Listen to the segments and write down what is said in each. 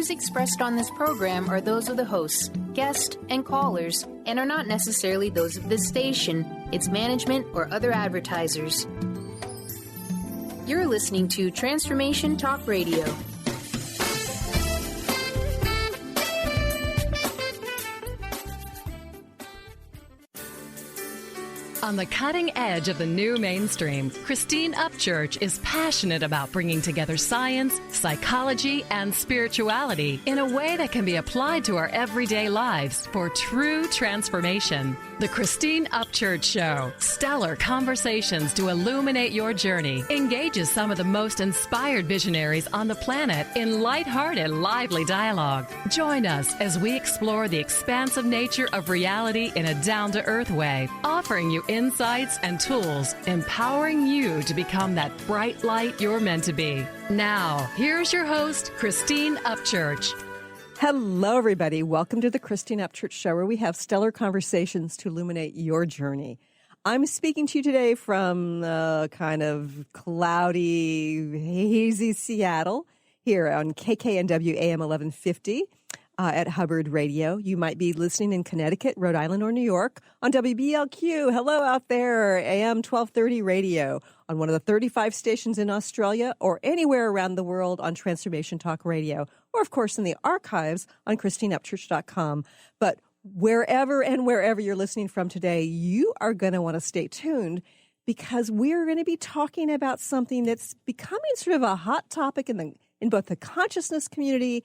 views expressed on this program are those of the hosts, guests, and callers, and are not necessarily those of this station, its management, or other advertisers. You're listening to Transformation Talk Radio. On the cutting edge of the new mainstream, Christine Upchurch is passionate about bringing together science, psychology, and spirituality in a way that can be applied to our everyday lives for true transformation. The Christine Upchurch Show, stellar conversations to illuminate your journey, engages some of the most inspired visionaries on the planet in lighthearted, lively dialogue. Join us as we explore the expansive nature of reality in a down-to-earth way, offering you insights and tools, empowering you to become that bright light you're meant to be. Now, here's your host, Christine Upchurch. Hello, everybody. Welcome to the Christine Upchurch Show, where we have stellar conversations to illuminate your journey. I'm speaking to you today from kind of cloudy, hazy Seattle here on KKNW AM 1150. At Hubbard Radio. You might be listening in Connecticut, Rhode Island, or New York on WBLQ. Hello out there, AM 1230 Radio on one of the 35 stations in Australia or anywhere around the world on Transformation Talk Radio, or of course in the archives on christine-upchurch.com. But wherever you're listening from today, you are going to want to stay tuned because we're going to be talking about something that's becoming sort of a hot topic in both the consciousness community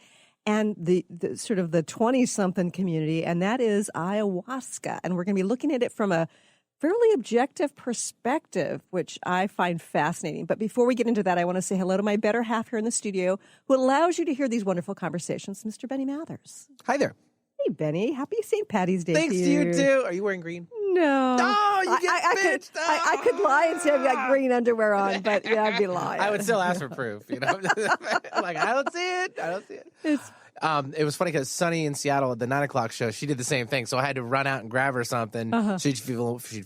and the sort of the 20-something community, and that is ayahuasca. And we're going to be looking at it from a fairly objective perspective, which I find fascinating. But before we get into that, I want to say hello to my better half here in the studio who allows you to hear these wonderful conversations, Mr. Benny Mathers. Hi there. Hey, Benny. Happy St. Patty's Day Thanks to to you, too. Are you wearing green? No. Oh, you get bitched. I could lie and say I've got green underwear on, but yeah, I'd be lying. I would still ask for proof, you know. Like, I don't see it. It was funny because Sunny in Seattle at the 9 o'clock show, she did the same thing. So I had to run out and grab her something so she'd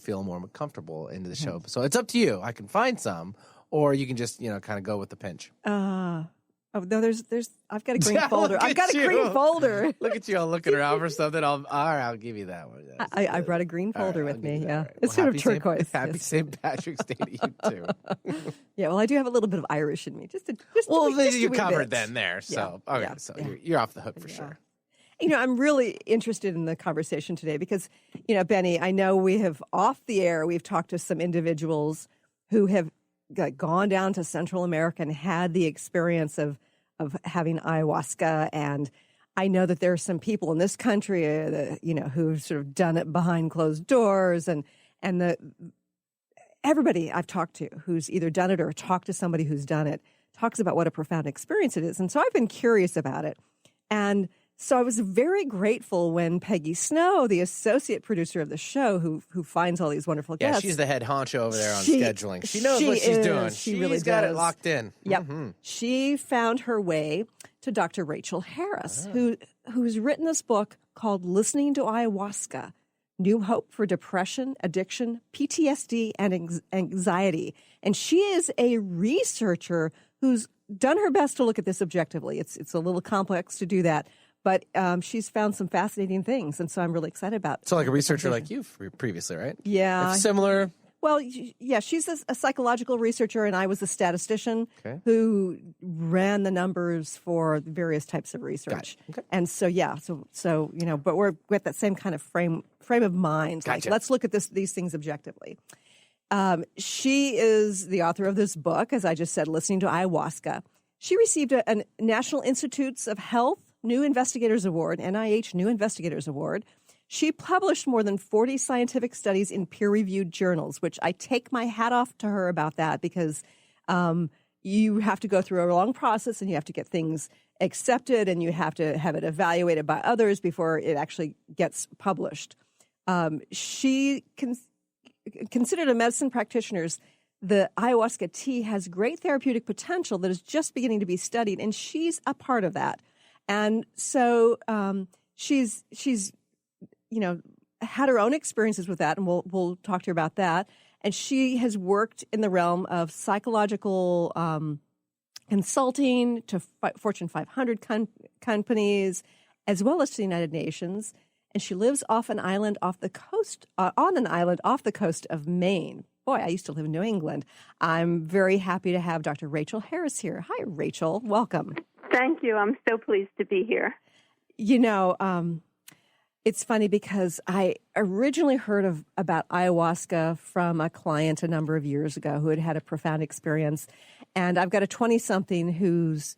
feel more comfortable into the show. So it's up to you. I can find some, or you can just, kind of go with the pinch. Oh no, I've got a green folder. I've got a green folder. Look at you all looking around for something. I'll give you that one. I brought a green folder with me. Yeah, right. it's sort of turquoise. Happy St. Patrick's Day to you too. Yeah, well, I do have a little bit of Irish in me. You're covered then there. So you're off the hook for sure. I'm really interested in the conversation today because, Benny, I know we have off the air. We've talked to some individuals who have gone down to Central America and had the experience of having ayahuasca. And I know that there are some people in this country, who've sort of done it behind closed doors. And everybody I've talked to who's either done it or talked to somebody who's done it talks about what a profound experience it is. And so I've been curious about it. And so I was very grateful when Peggy Snow, the associate producer of the show, who finds all these wonderful guests. Yeah, she's the head honcho over there on scheduling. She knows what she's doing. She really got does. It locked in. Yep. Mm-hmm. She found her way to Dr. Rachel Harris, who's written this book called Listening to Ayahuasca, New Hope for Depression, Addiction, PTSD, and Anxiety. And she is a researcher who's done her best to look at this objectively. It's a little complex to do that. But she's found some fascinating things, and so I'm really excited about it. So like a researcher like you previously, right? Yeah. If similar? Well, yeah, she's a psychological researcher, and I was a statistician who ran the numbers for various types of research. Okay. And so, but we're with that same kind of frame of mind. Gotcha. Like, let's look at these things objectively. She is the author of this book, as I just said, Listening to Ayahuasca. She received a National Institutes of Health New Investigators Award, NIH New Investigators Award. She published more than 40 scientific studies in peer-reviewed journals, which I take my hat off to her about that because you have to go through a long process and you have to get things accepted and you have to have it evaluated by others before it actually gets published. She considered a medicine practitioner. The ayahuasca tea has great therapeutic potential that is just beginning to be studied, and she's a part of that. And so she's had her own experiences with that, and we'll talk to her about that. And she has worked in the realm of psychological consulting to Fortune 500 companies, as well as to the United Nations. And she lives on an island off the coast of Maine. Boy, I used to live in New England. I'm very happy to have Dr. Rachel Harris here. Hi, Rachel. Welcome. Thank you. I'm so pleased to be here. You know, it's funny because I originally heard about ayahuasca from a client a number of years ago who had a profound experience. And I've got a 20-something who's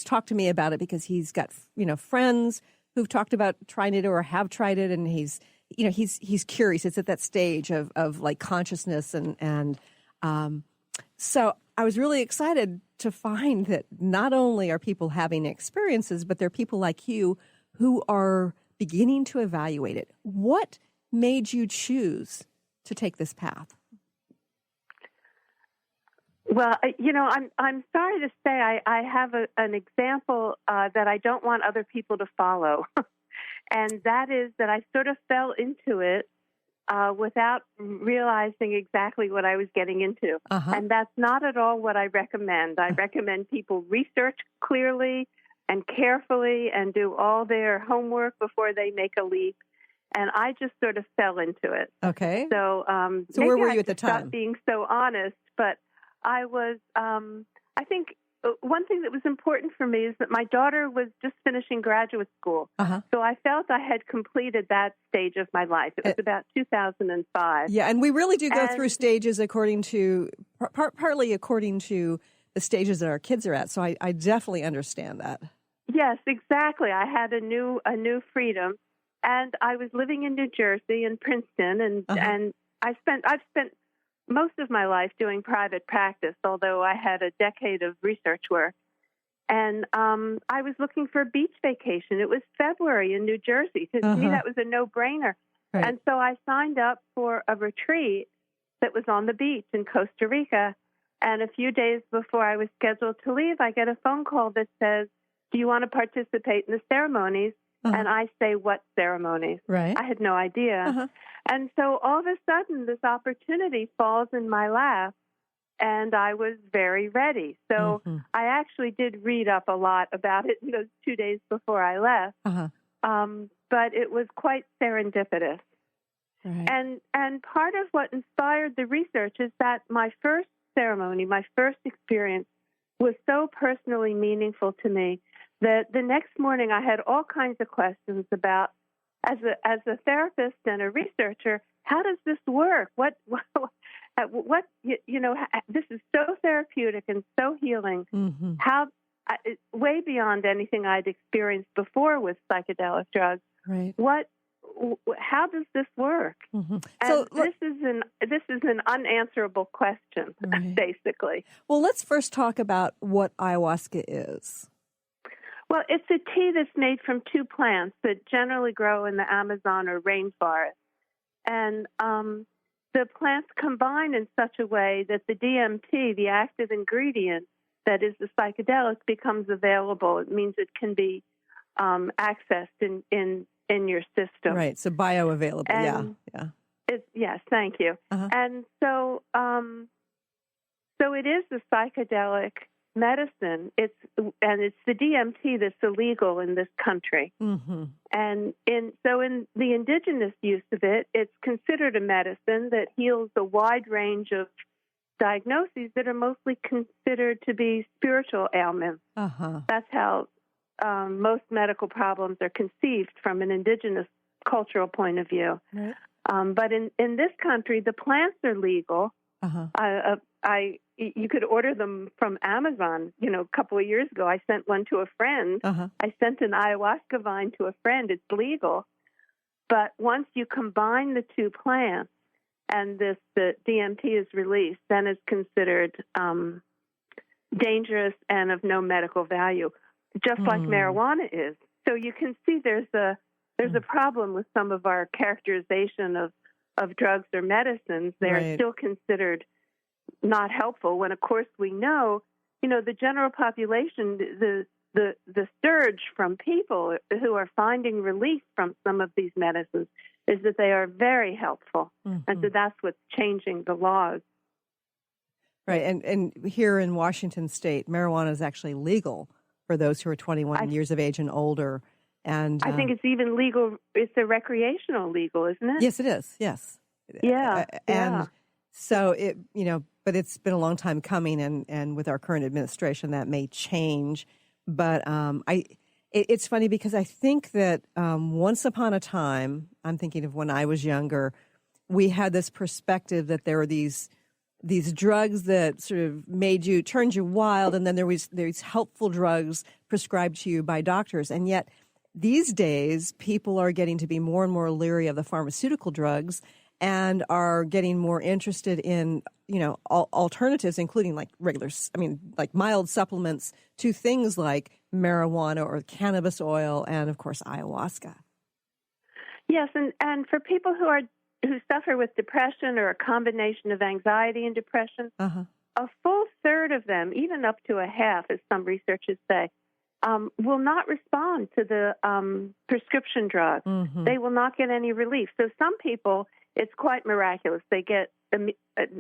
talked to me about it because he's got, friends who've talked about trying it or have tried it, and he's curious. It's at that stage of like consciousness, and so I was really excited to find that not only are people having experiences, but there are people like you who are beginning to evaluate it. What made you choose to take this path? Well, I'm sorry to say I have an example that I don't want other people to follow. And that is that I sort of fell into it without realizing exactly what I was getting into. Uh-huh. And that's not at all what I recommend. I recommend people research clearly and carefully and do all their homework before they make a leap. And I just sort of fell into it. Okay. So where were you at the time? Stop being so honest, but I was, I think one thing that was important for me is that my daughter was just finishing graduate school. Uh-huh. So I felt I had completed that stage of my life. It was about 2005. Yeah, and we really do go through stages according to, partly according to the stages that our kids are at. So I definitely understand that. Yes, exactly. I had a new freedom. And I was living in New Jersey, in Princeton, and I've spent most of my life doing private practice, although I had a decade of research work. And I was looking for a beach vacation. It was February in New Jersey. To me, that was a no-brainer. Right. And so I signed up for a retreat that was on the beach in Costa Rica. And a few days before I was scheduled to leave, I get a phone call that says, "Do you want to participate in the ceremonies?" Uh-huh. And I say, "What ceremonies?" Right. I had no idea. Uh-huh. And so all of a sudden, this opportunity falls in my lap, and I was very ready. So I actually did read up a lot about it in those 2 days before I left. Uh-huh. But it was quite serendipitous. Right. And part of what inspired the research is that my first ceremony, my first experience, was so personally meaningful to me that the next morning I had all kinds of questions about, as a therapist and a researcher, how does this work? What this is so therapeutic and so healing. Mm-hmm. How way beyond anything I'd experienced before with psychedelic drugs. Right. How does this work? Mm-hmm. And so this is an unanswerable question, right, basically. Well, let's first talk about what ayahuasca is. Well, it's a tea that's made from two plants that generally grow in the Amazon or rainforest. And the plants combine in such a way that the DMT, the active ingredient that is the psychedelic, becomes available. It means it can be accessed in your system. Right, so bioavailable, yeah. Yes, thank you. Uh-huh. And so it is a psychedelic medicine. It's the DMT that's illegal in this country. Mm-hmm. And in the indigenous use of it, it's considered a medicine that heals a wide range of diagnoses that are mostly considered to be spiritual ailments. Uh-huh. That's how most medical problems are conceived from an indigenous cultural point of view. Right. But in this country, the plants are legal. Uh-huh. You could order them from Amazon. A couple of years ago, I sent one to a friend. Uh-huh. I sent an ayahuasca vine to a friend. It's legal. But once you combine the two plants and the DMT is released, then it's considered dangerous and of no medical value, just like marijuana is. So you can see there's a problem with some of our characterization of drugs or medicines. They're still considered not helpful when, of course, we know, the general population, the surge from people who are finding relief from some of these medicines is that they are very helpful. Mm-hmm. And so that's what's changing the laws. Right. And here in Washington State, marijuana is actually legal for those who are 21 years of age and older. And I think it's even legal. It's a recreational legal, isn't it? Yes, it is. Yes. Yeah. And so it, but it's been a long time coming, and with our current administration, that may change. But it's funny because I think that once upon a time, I'm thinking of when I was younger, we had this perspective that there were these drugs that sort of turned you wild, and then there was these helpful drugs prescribed to you by doctors. And yet these days, people are getting to be more and more leery of the pharmaceutical drugs and are getting more interested in, alternatives, including like like mild supplements to things like marijuana or cannabis oil and, of course, ayahuasca. Yes, and for people who suffer with depression or a combination of anxiety and depression, a full third of them, even up to a half, as some researchers say, will not respond to the prescription drug. Mm-hmm. They will not get any relief. So some people, it's quite miraculous. They get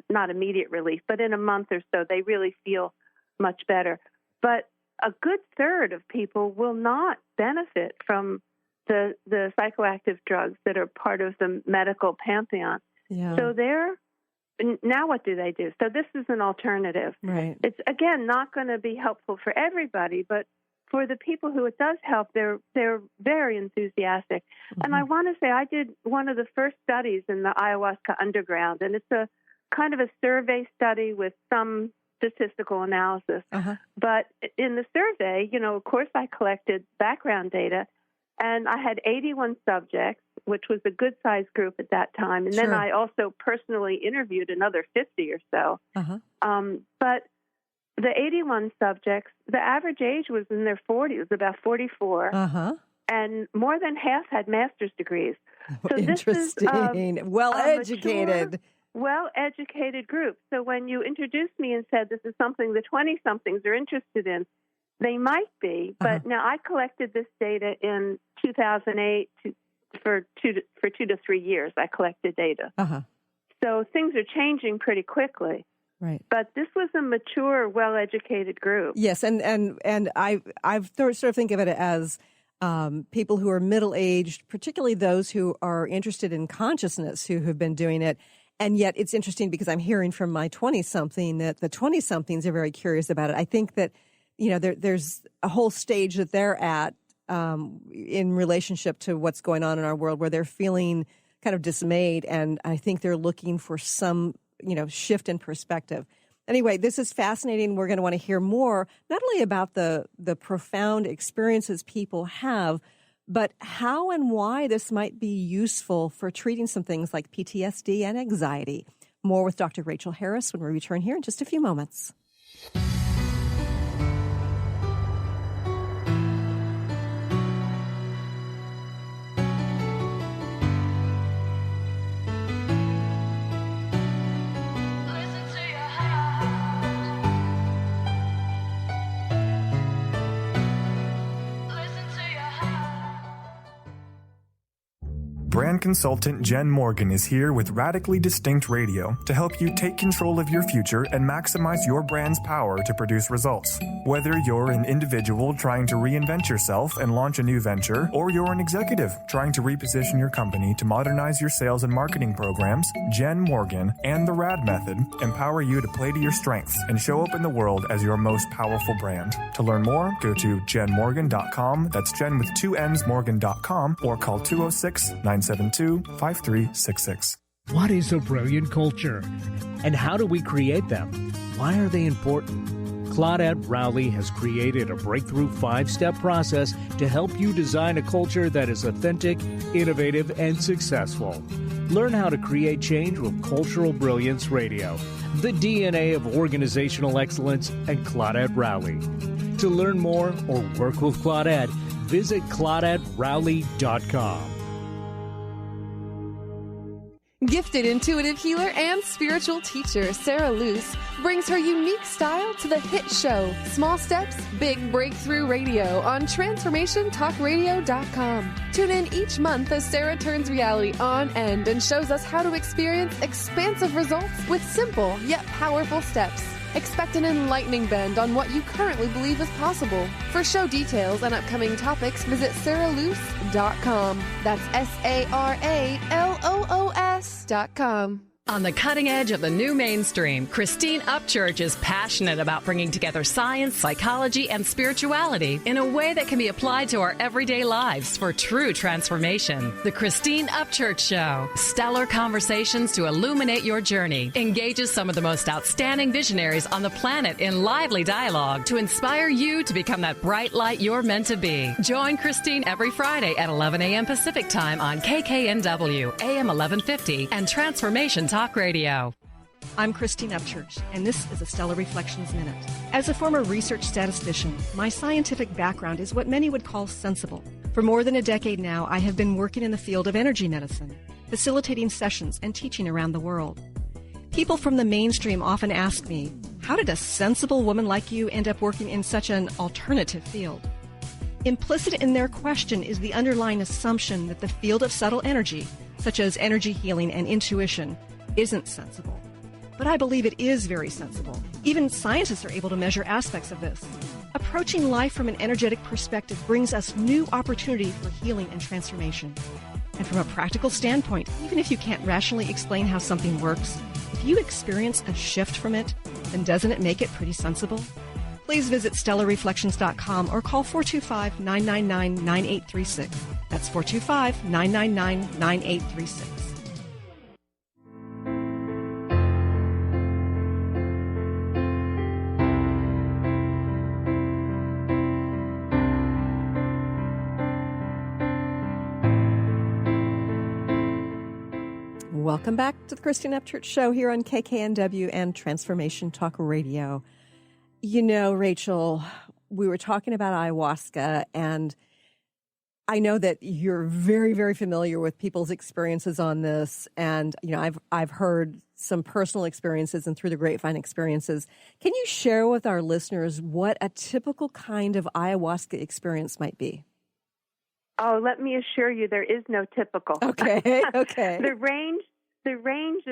not immediate relief, but in a month or so, they really feel much better. But a good third of people will not benefit from the psychoactive drugs that are part of the medical pantheon. Yeah. So now what do they do? So this is an alternative. Right. It's, again, not going to be helpful for everybody, but for the people who it does help, they're very enthusiastic. Mm-hmm. And I want to say I did one of the first studies in the ayahuasca underground, and it's a kind of a survey study with some statistical analysis. Uh-huh. But in the survey, of course, I collected background data, and I had 81 subjects, which was a good-sized group at that time. And then I also personally interviewed another 50 or so. Uh-huh. But the 81 subjects, the average age was in their 40s, it was about 44. Uh-huh. And more than half had master's degrees. So interesting. This is well-educated. Well-educated group. So when you introduced me and said this is something the 20-somethings are interested in, they might be. But now I collected this data in 2008 for 2 to 3 years. I collected data. Uh-huh. So things are changing pretty quickly. Right. But this was a mature, well-educated group. Yes, and I've sort of think of it as people who are middle-aged, particularly those who are interested in consciousness, who have been doing it. And yet it's interesting because I'm hearing from my 20-something that the 20-somethings are very curious about it. I think that, there's a whole stage that they're at in relationship to what's going on in our world where they're feeling kind of dismayed, and I think they're looking for some shift in perspective. Anyway, this is fascinating. We're going to want to hear more, not only about the profound experiences people have, but how and why this might be useful for treating some things like PTSD and anxiety. More with Dr. Rachel Harris when we return here in just a few moments. Brand consultant Jen Morgan is here with Radically Distinct Radio to help you take control of your future and maximize your brand's power to produce results. Whether you're an individual trying to reinvent yourself and launch a new venture, or you're an executive trying to reposition your company to modernize your sales and marketing programs, Jen Morgan and the RAD Method empower you to play to your strengths and show up in the world as your most powerful brand. To learn more, go to jenmorgan.com. That's Jen with 2 N's Morgan.com, or call 206-972-5366. What is a brilliant culture? And how do we create them? Why are they important? Claudette Rowley has created a breakthrough 5-step process to help you design a culture that is authentic, innovative, and successful. Learn how to create change with Cultural Brilliance Radio, the DNA of organizational excellence, and Claudette Rowley. To learn more or work with Claudette, visit ClaudetteRowley.com. Gifted intuitive healer and spiritual teacher Sarah Luce brings her unique style to the hit show Small Steps, Big Breakthrough Radio on TransformationTalkRadio.com. Tune in each month as Sarah turns reality on end and shows us how to experience expansive results with simple yet powerful steps. Expect an enlightening bend on what you currently believe is possible. For show details and upcoming topics, visit sarahloos.com. That's SARALOOS.com. On the cutting edge of the new mainstream, Christine Upchurch is passionate about bringing together science, psychology, and spirituality in a way that can be applied to our everyday lives for true transformation. The Christine Upchurch Show, stellar conversations to illuminate your journey, engages some of the most outstanding visionaries on the planet in lively dialogue to inspire you to become that bright light you're meant to be. Join Christine every Friday at 11 a.m. Pacific Time on KKNW, AM 1150, and Transformation Talk Radio. I'm Christine Upchurch, and this is a Stellar Reflections Minute. As a former research statistician, my scientific background is what many would call sensible. For more than a decade now, I have been working in the field of energy medicine, facilitating sessions and teaching around the world. People from the mainstream often ask me, how did a sensible woman like you end up working in such an alternative field? Implicit in their question is the underlying assumption that the field of subtle energy, such as energy healing and intuition, isn't sensible. But I believe it is very sensible. Even scientists are able to measure aspects of this. Approaching life from an energetic perspective brings us new opportunity for healing and transformation. And from a practical standpoint, even if you can't rationally explain how something works, if you experience a shift from it, then doesn't it make it pretty sensible? Please visit StellarReflections.com or call 425-999-9836. That's 425-999-9836. Welcome back to the Christine Upchurch Show here on KKNW and Transformation Talk Radio. You know, Rachel, we were talking about ayahuasca, and I know that you're very, very familiar with people's experiences on this. And, you know, I've heard some personal experiences and through the grapevine experiences. Can you share with our listeners what a typical kind of ayahuasca experience might be? Oh, let me assure you, there is no typical. Okay, okay. The range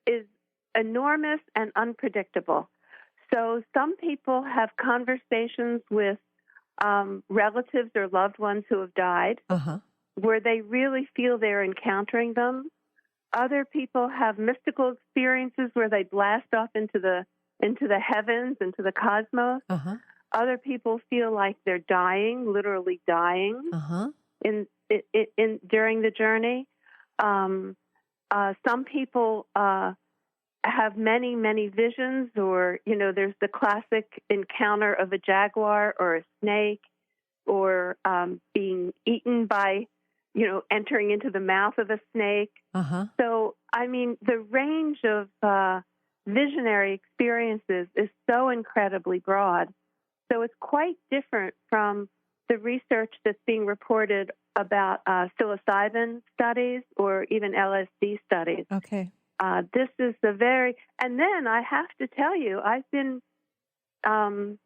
is enormous and unpredictable. So some people have conversations with relatives or loved ones who have died, where they really feel they're encountering them. Other people have mystical experiences where they blast off into the heavens, into the cosmos. Other people feel like they're dying, literally dying in during the journey. Some people have many, many visions, or, you know, there's the classic encounter of a jaguar or a snake, or being eaten by, you know, entering into the mouth of a snake. So, I mean, the range of visionary experiences is so incredibly broad. So it's quite different from the research that's being reported about psilocybin studies or even LSD studies. Okay. This is and then I have to tell you, I've been in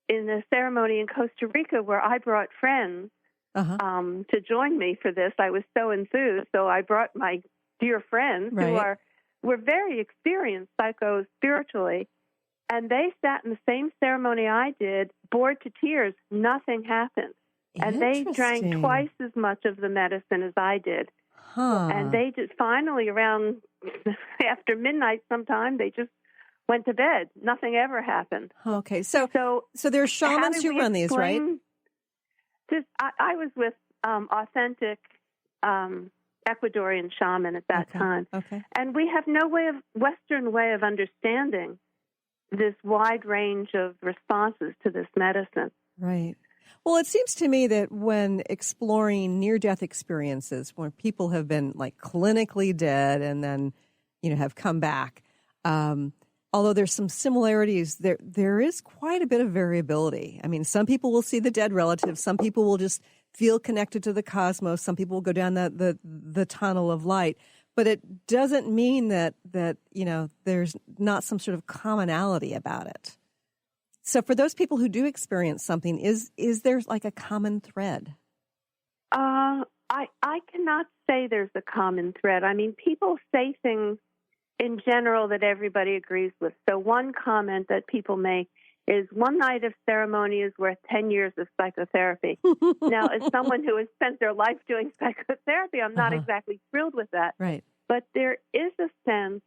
a ceremony in Costa Rica where I brought friends to join me for this. I was so enthused, so I brought my dear friends who were very experienced psycho-spiritually, and they sat in the same ceremony I did, bored to tears. Nothing happened. And they drank twice as much of the medicine as I did. And they just finally, around after midnight sometime, they just went to bed. Nothing ever happened. Okay. So there's shamans who run these, right? I was with authentic Ecuadorian shaman at that time. Okay. And we have no Western way of understanding this wide range of responses to this medicine. Right. Well, it seems to me that when exploring near-death experiences, when people have been like clinically dead and then, you know, have come back, although there's some similarities, there is quite a bit of variability. I mean, some people will see the dead relatives, some people will just feel connected to the cosmos, some people will go down the tunnel of light. but it doesn't mean that there's not some sort of commonality about it. So for those people who do experience something, is there like a common thread? I cannot say there's a common thread. I mean, people say things in general that everybody agrees with. So one comment that people make is one night of ceremony is worth 10 years of psychotherapy. Now, as someone who has spent their life doing psychotherapy, I'm not exactly thrilled with that. Right. But there is a sense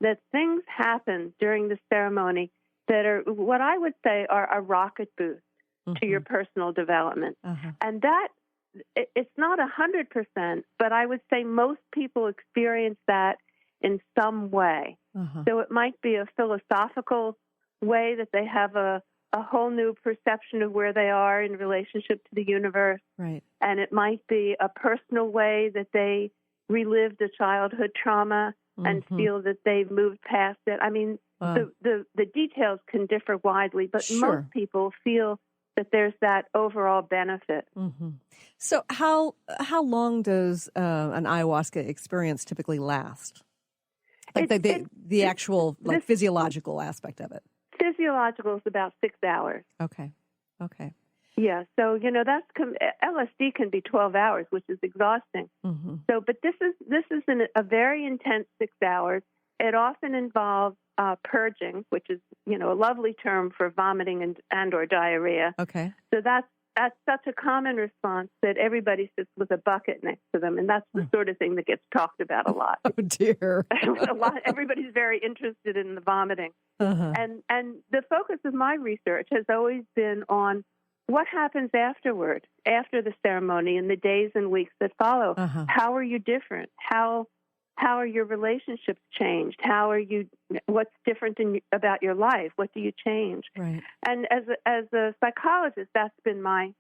that things happen during the ceremony that are what I would say are a rocket boost to your personal development. And that, it's not 100%, but I would say most people experience that in some way. So it might be a philosophical way that they have a whole new perception of where they are in relationship to the universe. Right. And it might be a personal way that they relived a childhood trauma and feel that they've moved past it. I mean, the details can differ widely, but most people feel that there's that overall benefit. So how long does an ayahuasca experience typically last? Like the actual physiological aspect of it. Physiological is about 6 hours. Okay. Yeah, so that's LSD can be 12 hours, which is exhausting. So, but this is a very intense 6 hours. It often involves purging, which is a lovely term for vomiting and or diarrhea. Okay. So that's such a common response that everybody sits with a bucket next to them, and that's the sort of thing that gets talked about a lot. Oh dear. Everybody's very interested in the vomiting, and the focus of my research has always been on what happens afterward, after the ceremony, in the days and weeks that follow. How are you different? How are your relationships changed? What's different about your life? What do you change? Right. And as a psychologist, that's been my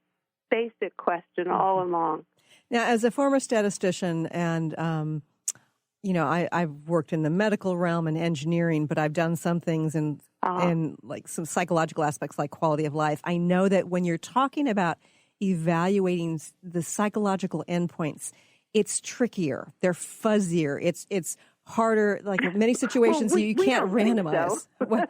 basic question all along. Now, as a former statistician, and I've worked in the medical realm and engineering, but I've done some things in like some psychological aspects, like quality of life. I know that when you're talking about evaluating the psychological endpoints, it's trickier. They're fuzzier. It's harder. Like in many situations, you can't randomize. So.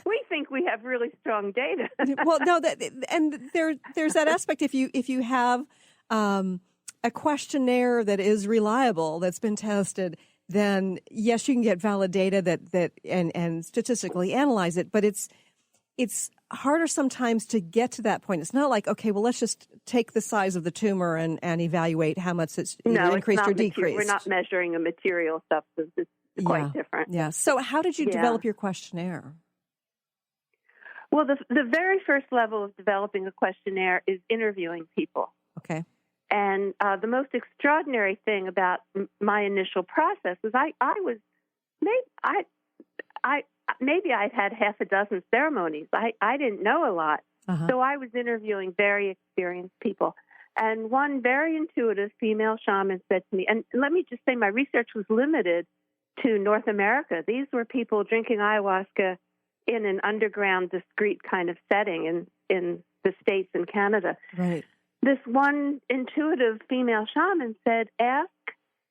We think we have really strong data. Well, no, there's that aspect. If you have a questionnaire that is reliable, that's been tested, then yes, you can get valid data that and statistically analyze it. But it's harder sometimes to get to that point. It's not like, okay, well, let's just take the size of the tumor and evaluate how much it's increased or decreased. We're not measuring a material substance. It's quite different. Yeah. So how did you develop your questionnaire? Well, the very first level of developing a questionnaire is interviewing people. Okay. And the most extraordinary thing about my initial process was maybe I'd had half a dozen ceremonies. I didn't know a lot. So I was interviewing very experienced people. And one very intuitive female shaman said to me, and let me just say my research was limited to North America. These were people drinking ayahuasca in an underground, discreet kind of setting in the States and Canada. Right. This one intuitive female shaman said, ask,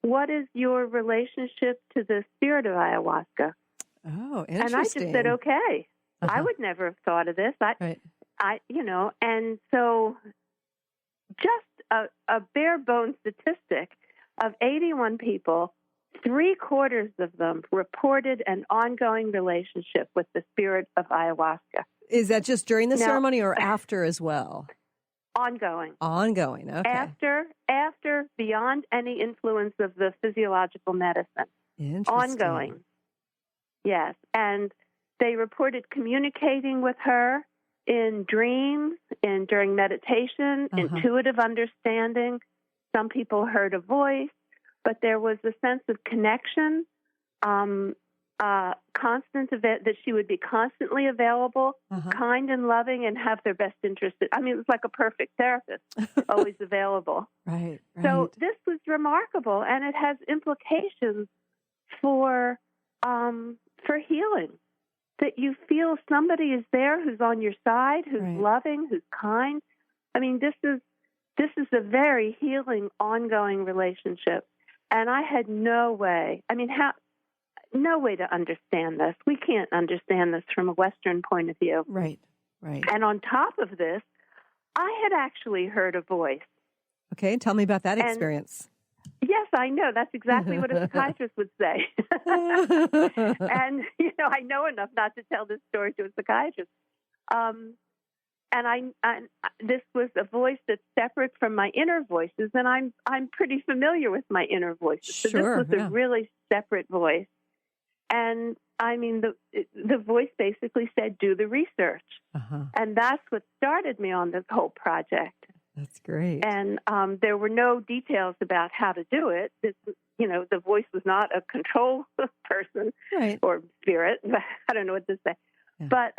what is your relationship to the spirit of ayahuasca? Oh, interesting. And I just said, okay. I would never have thought of this. And so just a bare bones statistic of 81 people, 3/4 of them reported an ongoing relationship with the spirit of ayahuasca. Is that just during the ceremony or after as well? Ongoing. Ongoing, okay. After, beyond any influence of the physiological medicine. Interesting. Ongoing. Yes, and they reported communicating with her in dreams, during meditation, intuitive understanding. Some people heard a voice, but there was a sense of connection, constant that she would be constantly available, kind and loving, and have their best interest. I mean, it was like a perfect therapist, always available. Right. So this was remarkable, and it has implications for healing. That you feel somebody is there who's on your side, who's loving, who's kind. I mean, this is a very healing, ongoing relationship. And I had no way. I mean, no way to understand this. We can't understand this from a Western point of view. Right, right. And on top of this, I had actually heard a voice. Okay, tell me about that experience. Yes, I know. That's exactly what a psychiatrist would say. And, I know enough not to tell this story to a psychiatrist. And this was a voice that's separate from my inner voices, and I'm pretty familiar with my inner voices. So Sure, this was a really separate voice. And, I mean, the voice basically said, do the research. And that's what started me on this whole project. That's great. And there were no details about how to do it. The voice was not a control person or spirit. I don't know what to say. Yeah. But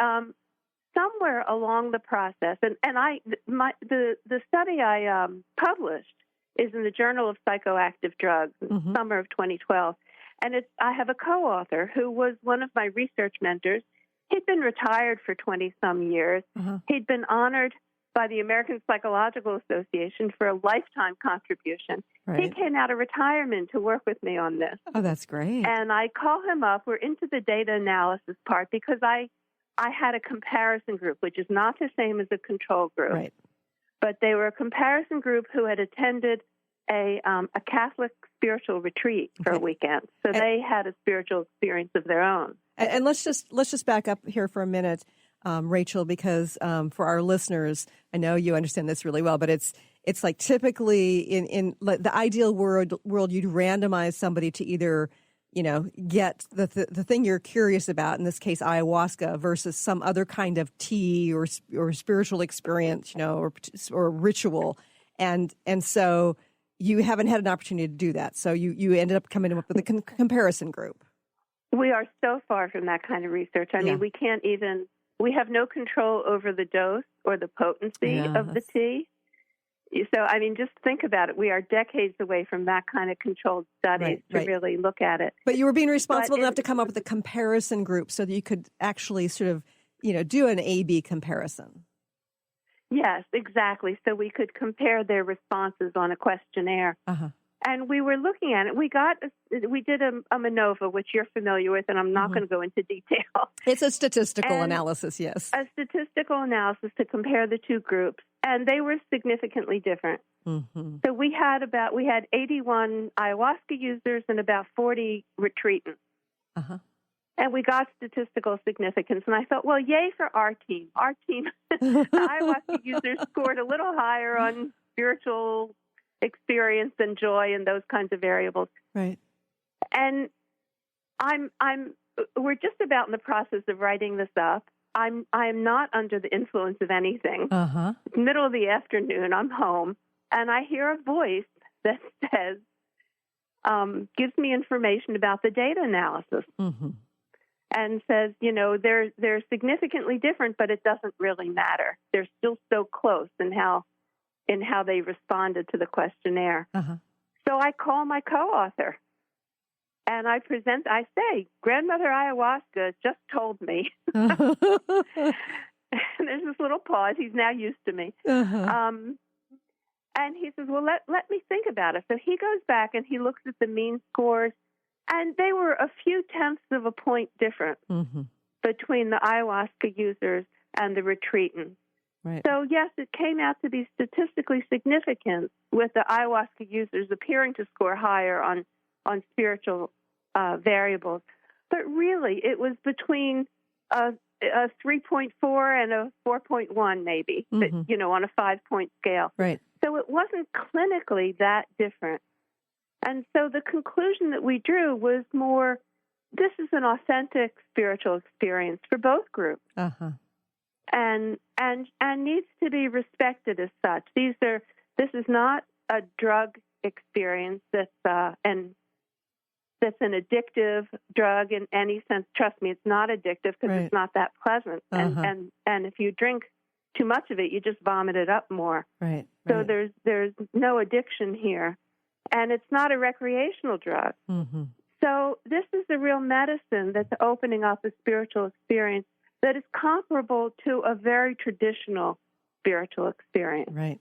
somewhere along the process, and the study I published is in the Journal of Psychoactive Drugs in summer of 2012. And I have a co-author who was one of my research mentors. He'd been retired for 20-some years. He'd been honored by the American Psychological Association for a lifetime contribution. He came out of retirement to work with me on this. Oh, that's great. And I call him up. We're into the data analysis part because I had a comparison group, which is not the same as a control group. Right. But they were a comparison group who had attended a Catholic spiritual retreat for a weekend. So they had a spiritual experience of their own. And let's just back up here for a minute, Rachel, because for our listeners, I know you understand this really well, but it's like typically in the ideal world, you'd randomize somebody to either, get the thing you're curious about, in this case, ayahuasca, versus some other kind of tea or spiritual experience, or ritual. And so you haven't had an opportunity to do that. So you ended up coming up with a comparison group. We are so far from that kind of research. I mean, we have no control over the dose or the potency of the tea. So, I mean, just think about it. We are decades away from that kind of controlled studies to really look at it. But you were being responsible enough to come up with a comparison group so that you could actually sort of, do an A-B comparison. Yes, exactly. So we could compare their responses on a questionnaire. And we were looking at it. We did a MANOVA, which you're familiar with, and I'm not going to go into detail. It's a statistical analysis, yes. A statistical analysis to compare the two groups, and they were significantly different. So we had 81 ayahuasca users and about 40 retreatants. And we got statistical significance. And I thought, well, yay for our team. Our team, the ayahuasca users scored a little higher on spiritual experience and joy and those kinds of variables. Right. And we're just about in the process of writing this up. I am not under the influence of anything. It's middle of the afternoon. I'm home, and I hear a voice that says, gives me information about the data analysis. And says, they're significantly different, but it doesn't really matter. They're still so close in how they responded to the questionnaire. So I call my co-author, and I say, Grandmother Ayahuasca just told me. And there's this little pause. He's now used to me. And he says, well, let me think about it. So he goes back and he looks at the mean scores, and they were a few tenths of a point different between the ayahuasca users and the retreatants. Right. So, yes, it came out to be statistically significant with the ayahuasca users appearing to score higher on spiritual variables. But really, it was between a 3.4 and a 4.1 maybe, on a 5-point scale. Right. So it wasn't clinically that different. And so the conclusion that we drew was more, this is an authentic spiritual experience for both groups. And needs to be respected as such. This is not a drug experience that's an addictive drug in any sense. Trust me, it's not addictive because it's not that pleasant. And if you drink too much of it, you just vomit it up more. Right. So there's no addiction here, and it's not a recreational drug. So this is a real medicine that's opening up a spiritual experience that is comparable to a very traditional spiritual experience. Right.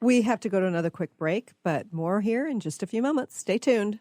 We have to go to another quick break, but more here in just a few moments. Stay tuned.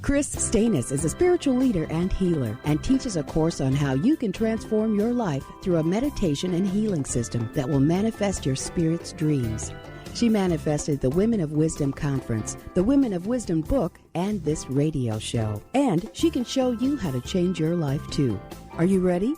Chris Stanis is a spiritual leader and healer and teaches a course on how you can transform your life through a meditation and healing system that will manifest your spirit's dreams. She manifested the Women of Wisdom Conference, the Women of Wisdom book, and this radio show. And she can show you how to change your life too. Are you ready?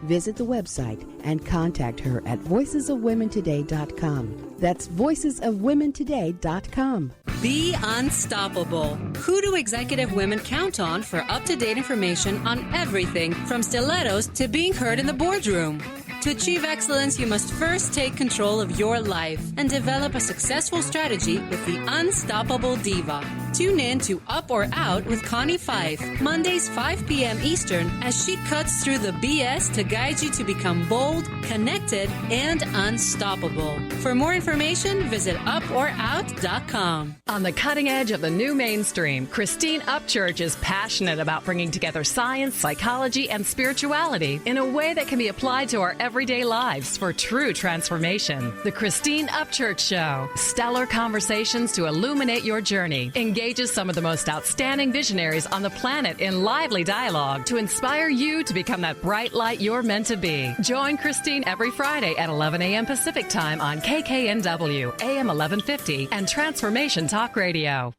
Visit the website and contact her at voicesofwomentoday.com. That's voicesofwomentoday.com. Be unstoppable. Who do executive women count on for up-to-date information on everything from stilettos to being heard in the boardroom? To achieve excellence, you must first take control of your life and develop a successful strategy with the Unstoppable Diva. Tune in to Up or Out with Connie Fife, Mondays 5 p.m. Eastern, as she cuts through the BS to guide you to become bold, connected, and unstoppable. For more information, visit uporout.com. On the cutting edge of the new mainstream, Christine Upchurch is passionate about bringing together science, psychology, and spirituality in a way that can be applied to our everyday lives for true transformation. The Christine Upchurch Show. Stellar conversations to illuminate your journey. Engages some of the most outstanding visionaries on the planet in lively dialogue to inspire you to become that bright light you're meant to be. Join Christine every Friday at 11 a.m. Pacific Time on KKNW, AM 1150, and Transformation Talk Radio.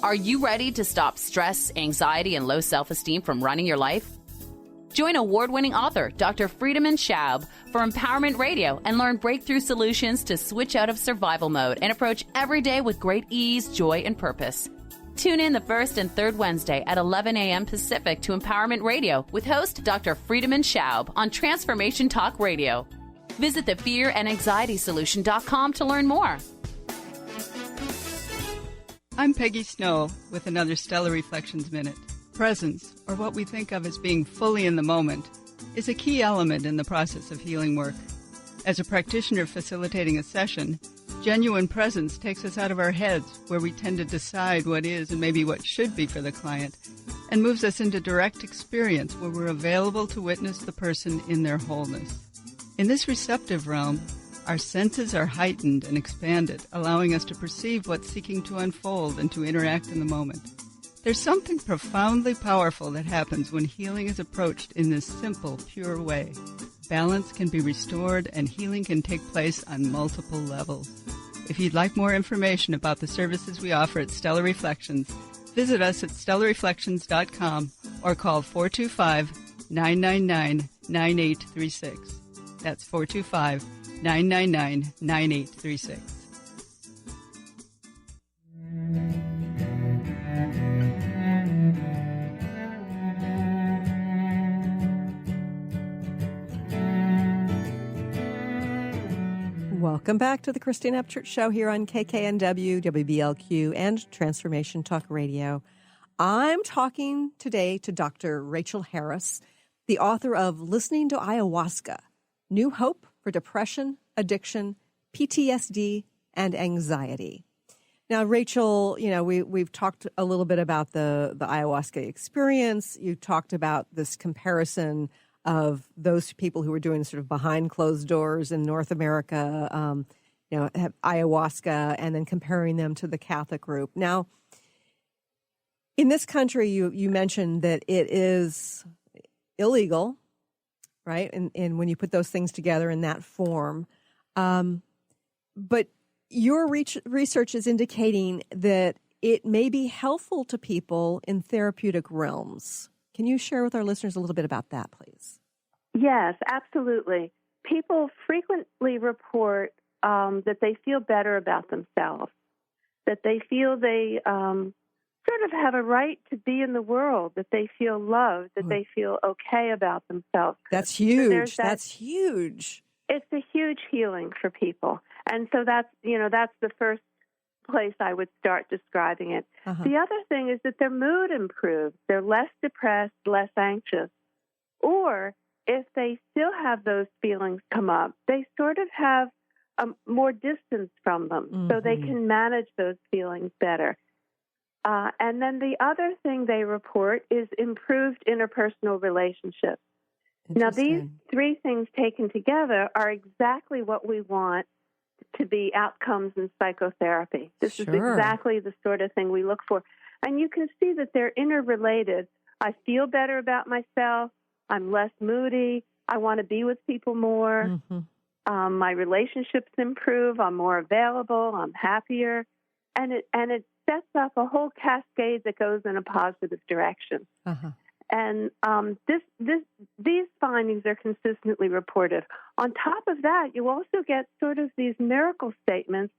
Are you ready to stop stress, anxiety, and low self-esteem from running your life? Join award-winning author Dr. Friedemann Schaub for Empowerment Radio and learn breakthrough solutions to switch out of survival mode and approach every day with great ease, joy, and purpose. Tune in the first and third Wednesday at 11 a.m. Pacific to Empowerment Radio with host Dr. Friedemann Schaub on Transformation Talk Radio. Visit thefearandanxietysolution.com to learn more. I'm Peggy Snow with another Stellar Reflections Minute. Presence, or what we think of as being fully in the moment, is a key element in the process of healing work. As a practitioner facilitating a session, genuine presence takes us out of our heads, where we tend to decide what is and maybe what should be for the client, and moves us into direct experience, where we're available to witness the person in their wholeness. In this receptive realm, our senses are heightened and expanded, allowing us to perceive what's seeking to unfold and to interact in the moment. There's something profoundly powerful that happens when healing is approached in this simple, pure way. Balance can be restored and healing can take place on multiple levels. If you'd like more information about the services we offer at Stellar Reflections, visit us at stellarreflections.com or call 425-999-9836. That's 425-999-9836. Welcome back to the Christine Upchurch Show here on KKNW, WBLQ, and Transformation Talk Radio. I'm talking today to Dr. Rachel Harris, the author of Listening to Ayahuasca, New Hope for Depression, Addiction, PTSD, and Anxiety. Now, Rachel, we've talked a little bit about the ayahuasca experience. You talked about this comparison of those people who are doing sort of behind closed doors in North America, have ayahuasca, and then comparing them to the Catholic group. Now, in this country, you mentioned that it is illegal, right? And when you put those things together in that form, but your research is indicating that it may be helpful to people in therapeutic realms. Can you share with our listeners a little bit about that, please? Yes, absolutely. People frequently report that they feel better about themselves, that they feel they sort of have a right to be in the world, that they feel loved, that they feel okay about themselves. That's huge. That's huge. It's a huge healing for people. And so that's the first place I would start describing it. Uh-huh. The other thing is that their mood improves. They're less depressed, less anxious. Or if they still have those feelings come up, they sort of have more distance from them, so they can manage those feelings better. And then the other thing they report is improved interpersonal relationships. Now, these three things taken together are exactly what we want to be outcomes in psychotherapy. This is exactly the sort of thing we look for. And you can see that they're interrelated. I feel better about myself. I'm less moody. I want to be with people more. Mm-hmm. My relationships improve. I'm more available. I'm happier. And it sets up a whole cascade that goes in a positive direction. Uh-huh. And these findings are consistently reported. On top of that, you also get sort of these miracle statements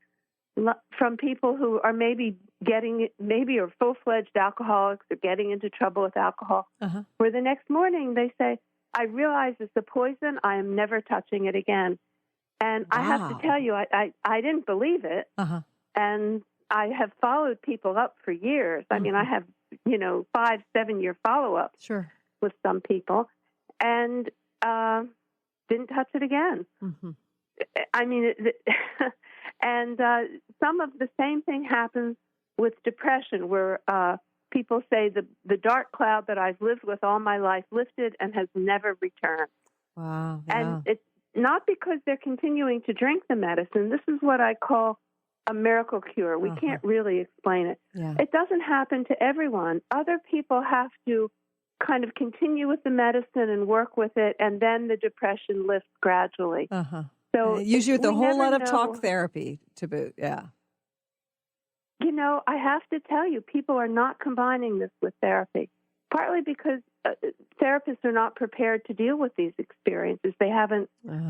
from people who are maybe are full-fledged alcoholics or getting into trouble with alcohol, uh-huh. where the next morning they say, I realize it's a poison. I am never touching it again. And wow. I have to tell you, I didn't believe it. Uh-huh. And I have followed people up for years. I mean, I have, 5-7 year follow-ups with some people, and didn't touch it again. Mm-hmm. I mean, and some of the same thing happens with depression, where people say the dark cloud that I've lived with all my life lifted and has never returned. Wow. Yeah. And it's not because they're continuing to drink the medicine. This is what I call a miracle cure. We can't really explain it. Yeah. It doesn't happen to everyone. Other people have to kind of continue with the medicine and work with it, and then the depression lifts gradually. Uh-huh. So usually with a whole lot of talk therapy to boot, yeah. I have to tell you, people are not combining this with therapy, partly because therapists are not prepared to deal with these experiences. There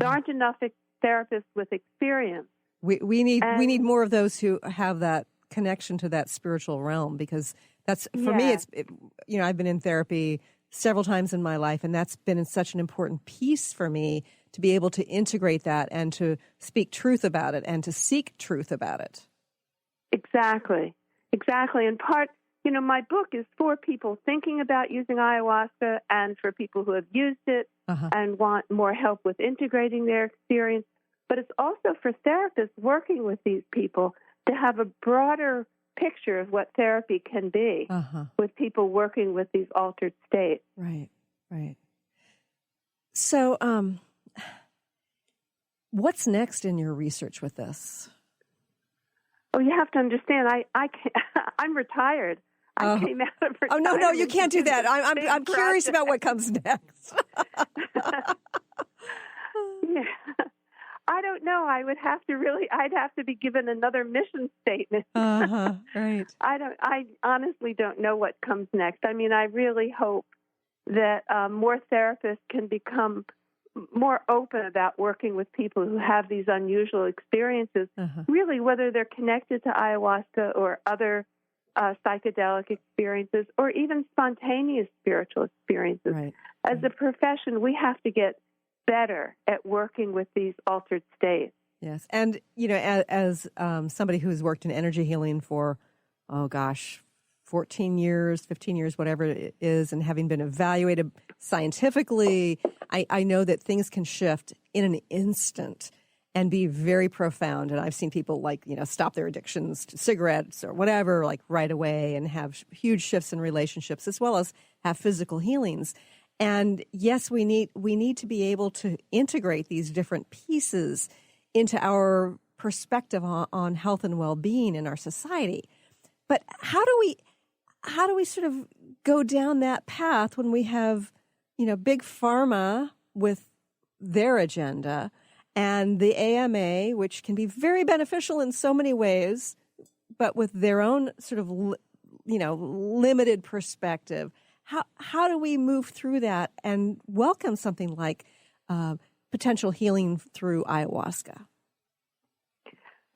aren't enough therapists with experience. We need more of those who have that connection to that spiritual realm, because that's, for me, I've been in therapy several times in my life, and that's been such an important piece for me to be able to integrate that and to speak truth about it and to seek truth about it. Exactly. In part, my book is for people thinking about using ayahuasca and for people who have used it and want more help with integrating their experience. But it's also for therapists working with these people to have a broader picture of what therapy can be with people working with these altered states. Right. So, what's next in your research with this? Oh, you have to understand, I can't, I'm retired. I came out of retirement. Oh, no, you can't do that. I'm curious about what comes next. Yeah. I don't know. I'd have to be given another mission statement. Right. I honestly don't know what comes next. I mean, I really hope that more therapists can become more open about working with people who have these unusual experiences, really, whether they're connected to ayahuasca or other psychedelic experiences or even spontaneous spiritual experiences. Right. As a profession, we have to get better at working with these altered states. Yes. And, as somebody who's worked in energy healing for, 14 years, 15 years, whatever it is, and having been evaluated scientifically, I know that things can shift in an instant and be very profound. And I've seen people stop their addictions to cigarettes or whatever, right away, and have huge shifts in relationships, as well as have physical healings. And yes, we need to be able to integrate these different pieces into our perspective on health and well-being in our society. But how do we sort of go down that path when we have, big pharma with their agenda and the AMA, which can be very beneficial in so many ways, but with their own sort of, limited perspective? How do we move through that and welcome something like potential healing through ayahuasca?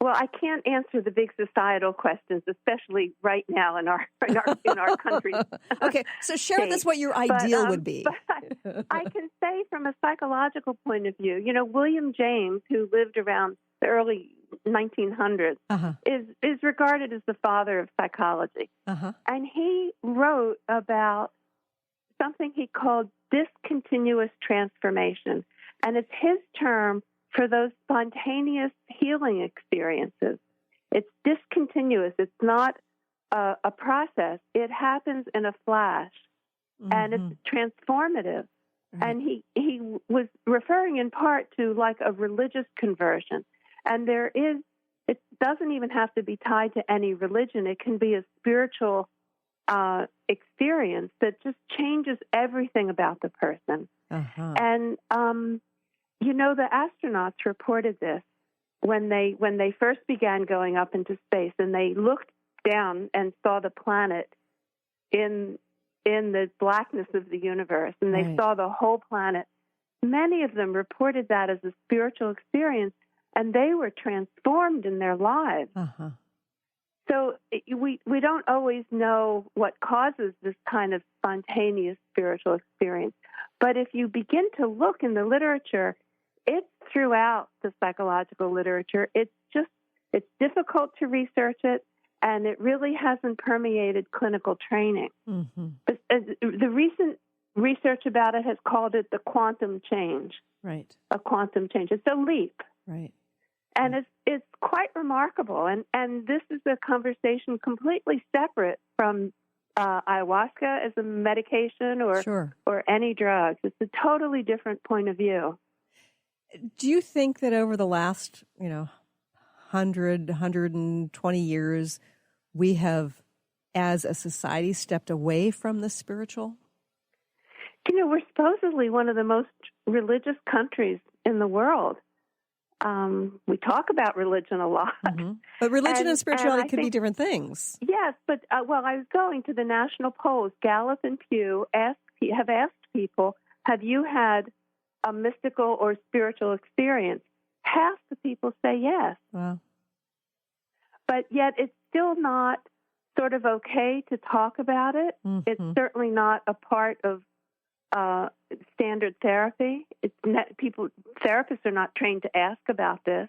Well, I can't answer the big societal questions, especially right now in our country. Okay, so share with us what your ideal would be. But I can say from a psychological point of view, William James, who lived around the early 1900s, is regarded as the father of psychology. And he wrote about something he called discontinuous transformation. And it's his term for those spontaneous healing experiences. It's discontinuous. It's not a process. It happens in a flash, and it's transformative. And he was referring in part to a religious conversion. And it doesn't even have to be tied to any religion. It can be a spiritual experience that just changes everything about the person. Uh-huh. And, the astronauts reported this when they first began going up into space, and they looked down and saw the planet in the blackness of the universe, and they saw the whole planet. Many of them reported that as a spiritual experience, and they were transformed in their lives. Uh-huh. So we don't always know what causes this kind of spontaneous spiritual experience. But if you begin to look in the literature, it's throughout the psychological literature. It's difficult to research it, and it really hasn't permeated clinical training. Mm-hmm. But the recent research about it has called it the quantum change. Right. A quantum change. It's a leap. Right. And it's quite remarkable. And this is a conversation completely separate from ayahuasca as a medication or any drugs. It's a totally different point of view. Do you think that over the last, 100, 120 years, we have, as a society, stepped away from the spiritual? We're supposedly one of the most religious countries in the world. We talk about religion a lot. Mm-hmm. But religion and spirituality could be different things. Yes, but, I was going to the national polls. Gallup and Pew have asked people, have you had a mystical or spiritual experience? Half the people say yes. Wow. But yet it's still not sort of okay to talk about it. Mm-hmm. It's certainly not a part of standard therapy. Therapists are not trained to ask about this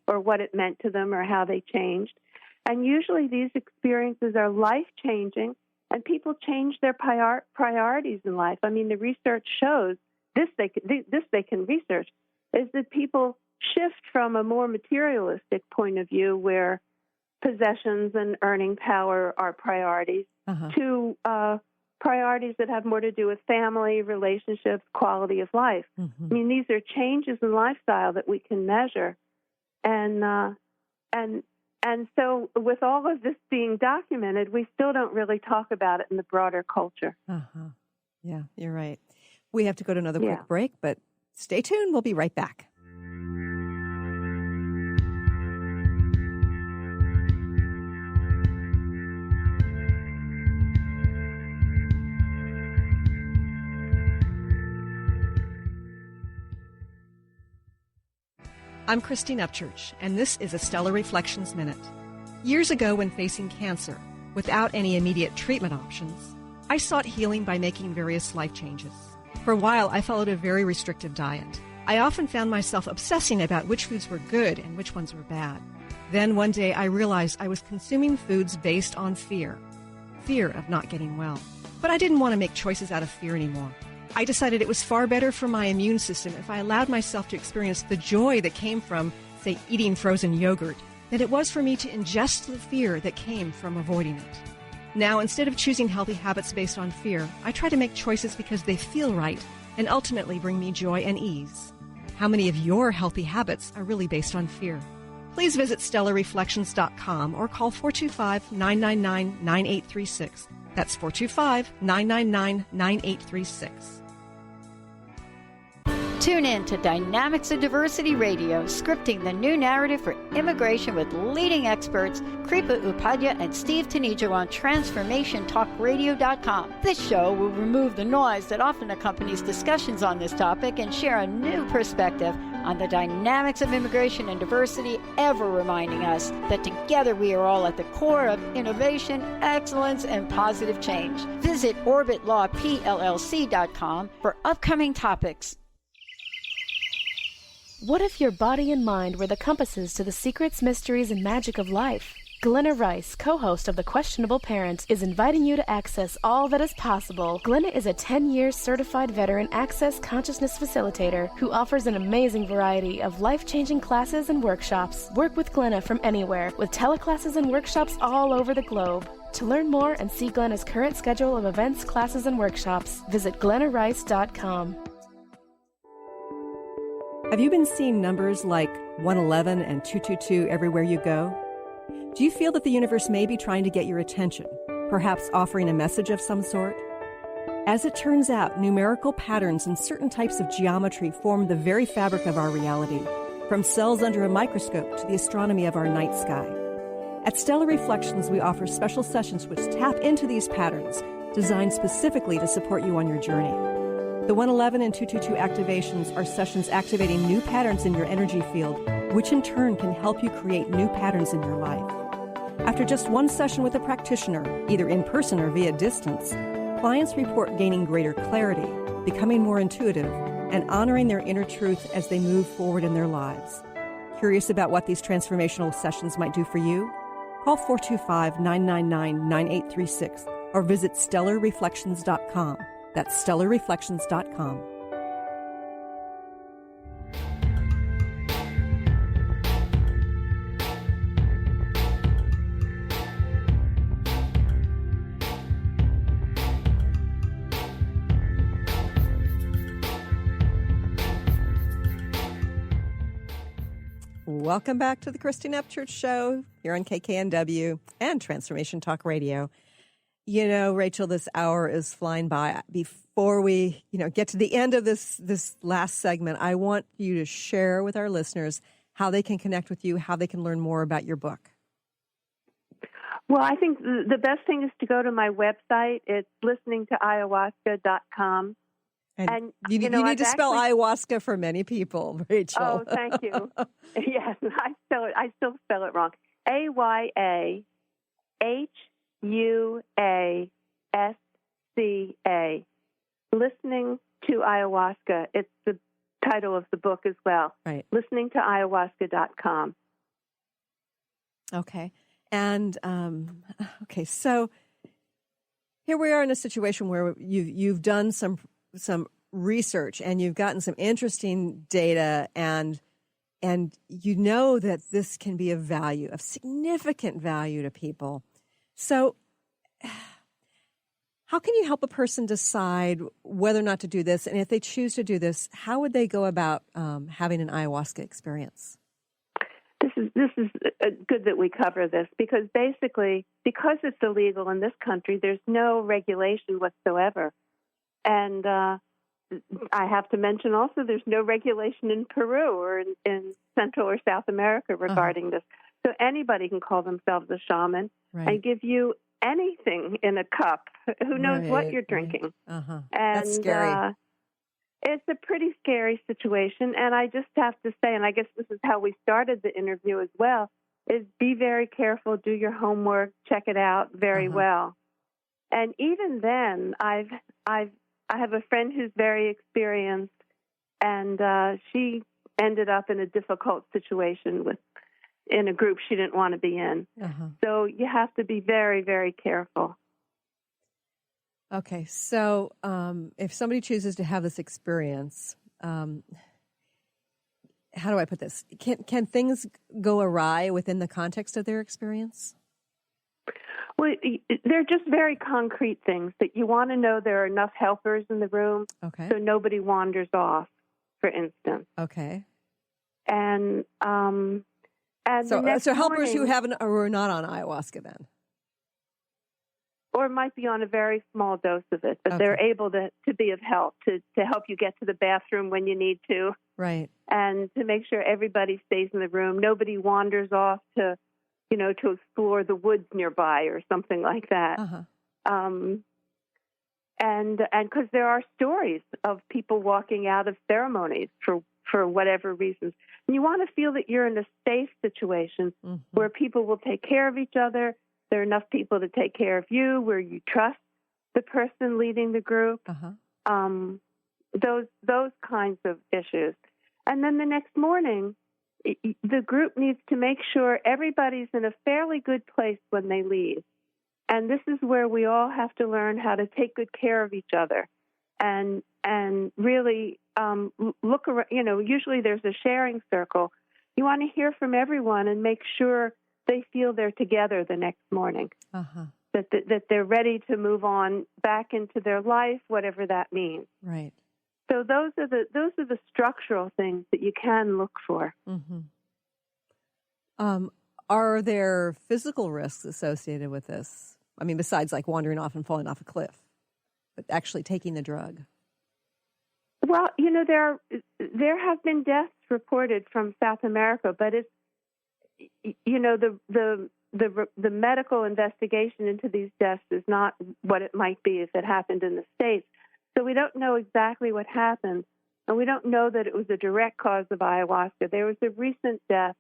or what it meant to them or how they changed. And usually these experiences are life-changing, and people change their priorities in life. I mean, the research shows, this they can research, is that people shift from a more materialistic point of view where possessions and earning power are priorities to priorities that have more to do with family, relationships, quality of life. Mm-hmm. I mean, these are changes in lifestyle that we can measure. And so with all of this being documented, we still don't really talk about it in the broader culture. Uh-huh. Yeah, you're right. We have to go to another quick break, but stay tuned. We'll be right back. I'm Christine Upchurch, and this is a Stellar Reflections Minute. Years ago, when facing cancer, without any immediate treatment options, I sought healing by making various life changes. For a while, I followed a very restrictive diet. I often found myself obsessing about which foods were good and which ones were bad. Then one day, I realized I was consuming foods based on fear of not getting well. But I didn't want to make choices out of fear anymore. I decided it was far better for my immune system if I allowed myself to experience the joy that came from, say, eating frozen yogurt, than it was for me to ingest the fear that came from avoiding it. Now, instead of choosing healthy habits based on fear, I try to make choices because they feel right and ultimately bring me joy and ease. How many of your healthy habits are really based on fear? Please visit StellarReflections.com or call 425-999-9836. That's 425-999-9836. Tune in to Dynamics of Diversity Radio, scripting the new narrative for immigration with leading experts Kripa Upadhyaya and Steve Tanijo on TransformationTalkRadio.com. This show will remove the noise that often accompanies discussions on this topic and share a new perspective on the dynamics of immigration and diversity, ever reminding us that together we are all at the core of innovation, excellence, and positive change. Visit OrbitLawPLLC.com for upcoming topics. What if your body and mind were the compasses to the secrets, mysteries, and magic of life? Glenna Rice, co-host of The Questionable Parents, is inviting you to access all that is possible. Glenna is a 10-year certified veteran access consciousness facilitator who offers an amazing variety of life-changing classes and workshops. Work with Glenna from anywhere, with teleclasses and workshops all over the globe. To learn more and see Glenna's current schedule of events, classes, and workshops, visit glennarice.com. Have you been seeing numbers like 111 and 222 everywhere you go? Do you feel that the universe may be trying to get your attention? perhaps offering a message of some sort? As it turns out, numerical patterns and certain types of geometry form the very fabric of our reality, from cells under a microscope to the astronomy of our night sky. At Stellar Reflections, we offer special sessions which tap into these patterns, designed specifically to support you on your journey. The 111 and 222 activations are sessions activating new patterns in your energy field, which in turn can help you create new patterns in your life. After just one session with a practitioner, either in person or via distance, clients report gaining greater clarity, becoming more intuitive, and honoring their inner truth as they move forward in their lives. Curious about what these transformational sessions might do for you? Call 425-999-9836 or visit stellarreflections.com. That's stellarreflections.com. Welcome back to the Christine Upchurch Show here on KKNW and Transformation Talk Radio. You know, Rachel, this hour is flying by. Before we, get to the end of this last segment, I want you to share with our listeners how they can connect with you, how they can learn more about your book. Well, I think the best thing is to go to my website. It's listeningtoayahuasca.com. And you need to spell ayahuasca for many people, Rachel. Oh, thank you. Yes, I still spell it wrong. AYAHUASCA. Listening to Ayahuasca. It's the title of the book as well. Right. Listeningtoayahuasca.com. Okay. And, so here we are in a situation where you've done some research and you've gotten some interesting data and you know that this can be of significant value to people. So how can you help a person decide whether or not to do this? And if they choose to do this, how would they go about having an ayahuasca experience? This is good that we cover this because basically, because it's illegal in this country, there's no regulation whatsoever. And I have to mention also there's no regulation in Peru or in Central or South America regarding this. So anybody can call themselves a shaman and give you anything in a cup. Who knows what you're drinking? And that's scary. It's a pretty scary situation. And I just have to say, and I guess this is how we started the interview as well, is be very careful, do your homework, check it out very well. And even then, I have a friend who's very experienced, and she ended up in a difficult situation in a group she didn't want to be in. So you have to be very, very careful. Okay, so if somebody chooses to have this experience, how do I put this? Can things go awry within the context of their experience? Well, they're just very concrete things that you want to know there are enough helpers in the room so nobody wanders off, for instance. Okay. And so helpers who are not on ayahuasca then? Or might be on a very small dose of it, but they're able to be of help, to help you get to the bathroom when you need to. Right. And to make sure everybody stays in the room. Nobody wanders off to explore the woods nearby or something like that. And because there are stories of people walking out of ceremonies for whatever reasons. And you want to feel that you're in a safe situation where people will take care of each other. There are enough people to take care of you, where you trust the person leading the group. Those kinds of issues. And then the next morning, the group needs to make sure everybody's in a fairly good place when they leave. And this is where we all have to learn how to take good care of each other and really look around. Usually there's a sharing circle. You want to hear from everyone and make sure they feel they're together the next morning, that they're ready to move on back into their life, whatever that means. Right. So those are the structural things that you can look for. Are there physical risks associated with this? I mean, besides like wandering off and falling off a cliff, but actually taking the drug. Well, there have been deaths reported from South America, but it's, the medical investigation into these deaths is not what it might be if it happened in the States. So we don't know exactly what happened, and we don't know that it was a direct cause of ayahuasca. There was a recent death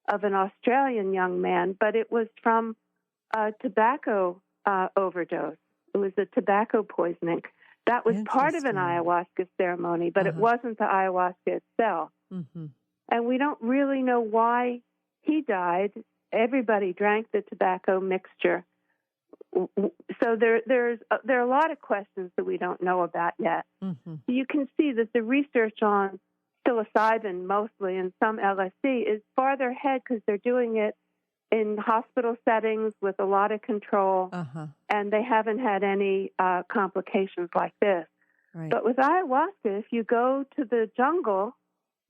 of an Australian young man, but it was from a tobacco overdose. It was a tobacco poisoning. That was part of an ayahuasca ceremony, but it wasn't the ayahuasca itself. Mm-hmm. And we don't really know why he died. Everybody drank the tobacco mixture. So there are a lot of questions that we don't know about yet. Mm-hmm. You can see that the research on psilocybin mostly and some LSD is farther ahead because they're doing it in hospital settings with a lot of control, and they haven't had any complications like this. Right. But with ayahuasca, if you go to the jungle,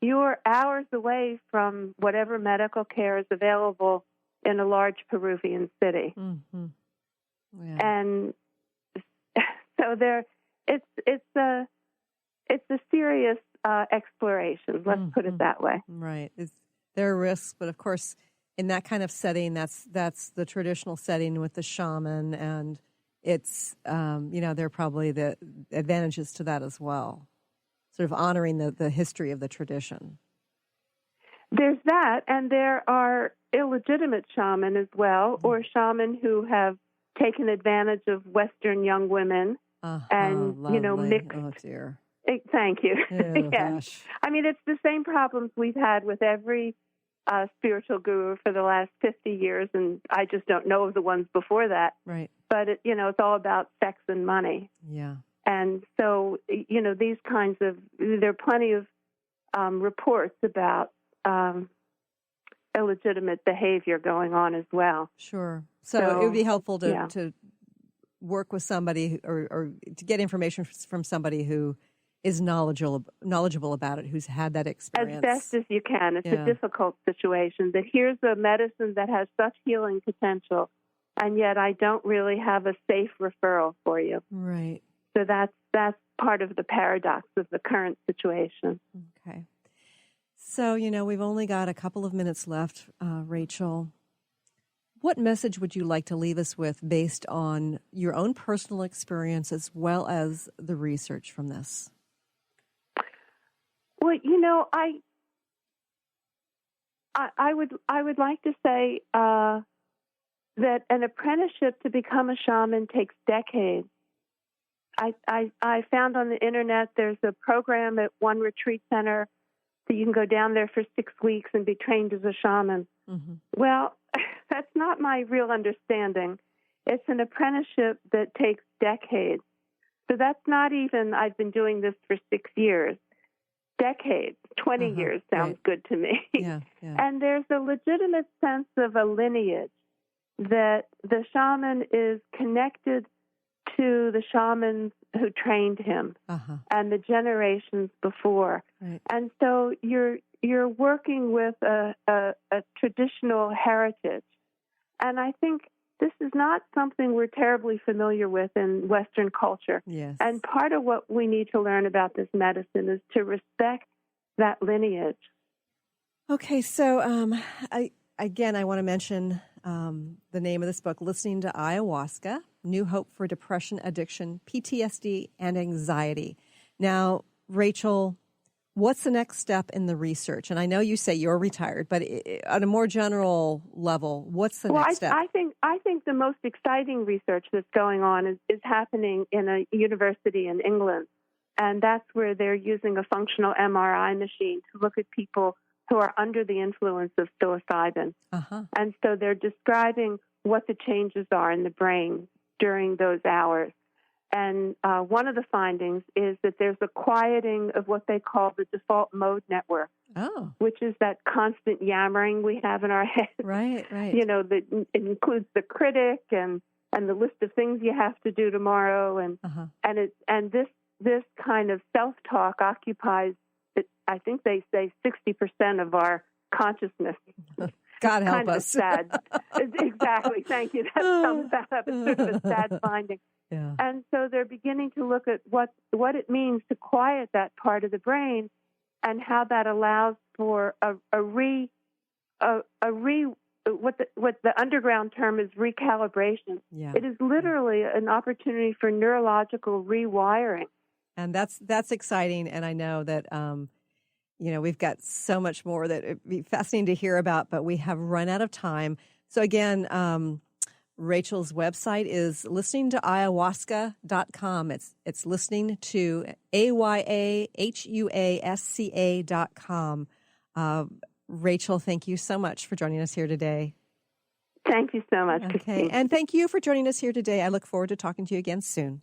you're hours away from whatever medical care is available in a large Peruvian city. Mm-hmm. Yeah. And so it's a serious exploration. Let's put it that way. Right. There are risks, but of course, in that kind of setting, that's the traditional setting with the shaman, and it's there are probably the advantages to that as well. Sort of honoring the history of the tradition. There's that, and there are illegitimate shaman as well, or shaman who have taken advantage of Western young women and mixed. Oh dear. Thank you. Oh, gosh. I mean, it's the same problems we've had with every spiritual guru for the last 50 years, and I just don't know of the ones before that. Right. But it's all about sex and money. Yeah. And so, these kinds of, there are plenty of reports about illegitimate behavior going on as well. Sure. So it would be helpful to work with somebody or to get information from somebody who is knowledgeable about it, who's had that experience. As best as you can. It's a difficult situation. That here's a medicine that has such healing potential, and yet I don't really have a safe referral for you. Right. So that's part of the paradox of the current situation. Okay. So, we've only got a couple of minutes left, Rachel. What message would you like to leave us with based on your own personal experience as well as the research from this? Well, I would like to say that an apprenticeship to become a shaman takes decades. I found on the internet there's a program at one retreat center that you can go down there for 6 weeks and be trained as a shaman. Mm-hmm. Well, that's not my real understanding. It's an apprenticeship that takes decades. So that's not even, I've been doing this for 6 years. Decades, 20 years sounds good to me. Yeah. And there's a legitimate sense of a lineage that the shaman is connected to the shamans who trained him and the generations before. Right. And so you're working with a traditional heritage. And I think this is not something we're terribly familiar with in Western culture. Yes. And part of what we need to learn about this medicine is to respect that lineage. Okay, so I want to mention the name of this book, Listening to Ayahuasca, New Hope for Depression, Addiction, PTSD, and Anxiety. Now, Rachel, what's the next step in the research? And I know you say you're retired, but on a more general level, what's the next step? I think the most exciting research that's going on is happening in a university in England. And that's where they're using a functional MRI machine to look at people who are under the influence of psilocybin. And so they're describing what the changes are in the brain during those hours. And one of the findings is that there's a quieting of what they call the default mode network, which is that constant yammering we have in our head. Right. That it includes the critic and the list of things you have to do tomorrow, and this kind of self-talk occupies, I think they say 60% of our consciousness. God help kind us. Of sad. Exactly. Thank you. That sums that up. It's sort of a sad finding. Yeah. And so they're beginning to look at what it means to quiet that part of the brain, and how that allows for what the underground term is recalibration. Yeah. It is literally an opportunity for neurological rewiring. And that's exciting. And I know that, we've got so much more that it'd be fascinating to hear about, but we have run out of time. So again, Rachel's website is listening to ayahuasca.com. It's listening to AYAHUASCA.com. Rachel, thank you so much for joining us here today. Thank you so much, Okay. Christine. And thank you for joining us here today. I look forward to talking to you again soon.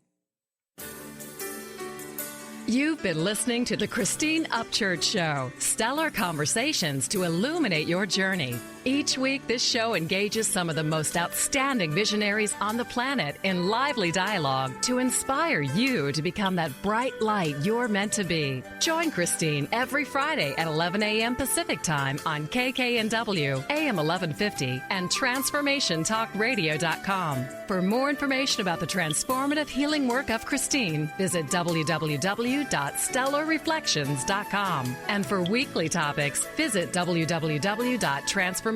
You've been listening to the Christine Upchurch Show, stellar conversations to illuminate your journey. Each week, this show engages some of the most outstanding visionaries on the planet in lively dialogue to inspire you to become that bright light you're meant to be. Join Christine every Friday at 11 a.m. Pacific Time on KKNW, AM 1150, and TransformationTalkRadio.com. For more information about the transformative healing work of Christine, visit www.stellarreflections.com. And for weekly topics, visit www.transformationtalkradio.com.